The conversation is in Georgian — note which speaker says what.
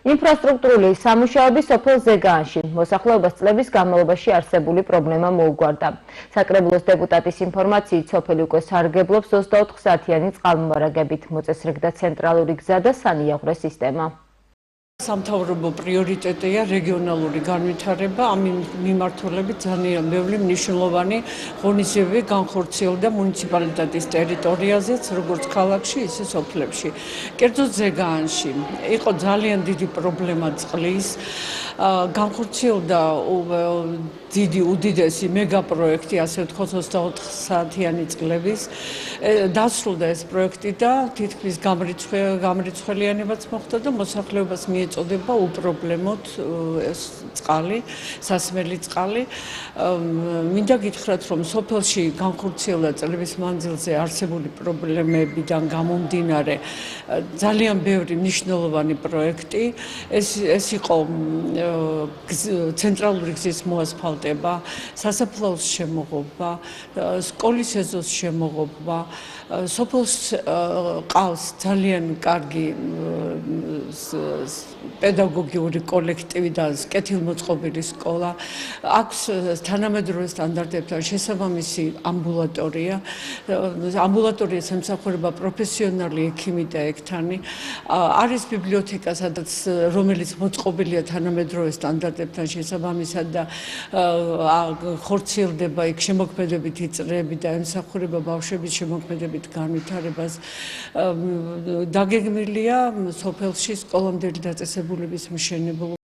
Speaker 1: ინფრასტრუქტურული სამუშაოები სოფელ ზეგაანში მოსახლეობას წლების განმავლობაში არსებული პრობლემა მოუგვარდა. საკრებულოს დეპუტატის ინფორმაციით, სოფელი უკვე სარგებლობს 24 საათიანი წყალმომარაგებით, მოწესრიგდა ცენტრალური გზა და სანიაღვრე სისტემა.
Speaker 2: სამთავრობო პრიორიტეტია რეგიონალური განვითარება, ამ მიმართულებით ძალიან ბევრი მნიშვნელოვანი ღონისძიებები განხორციელდა მუნიციპალიტეტის ტერიტორიაზეც, როგორც ქალაქში, ისე სოფლებში. კერძოდ ზეგაანში იყო ძალიან დიდი პრობლემა წყლის, განხორციელდა დიდი უდიდესი მეგაპროექტი, ასე ვთქვათ, 24 საათიანი წყლების. დასრულდა ეს პროექტი და თითქმის გამრიცხველიანებაც მოხდა და მოსახლეობას მიეწოდება უპრობლემოდ ეს წყალი, სასმელი წყალი. მინდა გითხრათ, რომ სოფელში განხორციელდა წლების მანძილზე არსებული პრობლემებიდან გამომდინარე ძალიან ბევრი მნიშვნელოვანი პროექტი. ეს იყო ცენტრალური გზის მოასფალტება, სასაფლაოს შემოღობა, სკოლის ეზოს შემოღობა. სოფელს ყავს ძალიან კარგი პედაგოგიური კოლექტივი და კეთილმოწყობილი სკოლა. აქვს თანამედროვე სტანდარტებთან შესაბამისი ამბულატორია. ამბულატორიას ემსახურება პროფესიონალი ექიმი და ექთანი. არის ბიბლიოთეკა, რომელიც მოწყობილია თანამედროვე სტანდარტებთან შესაბამისად და ხორციელდება იქ შემოქმედებითი წრეები და ემსახურება ბავშვების შემოქმედებით განვითარებას. დაგეგმილია სოფელში სკოლამდელი დაწესებულების მშენებლობა.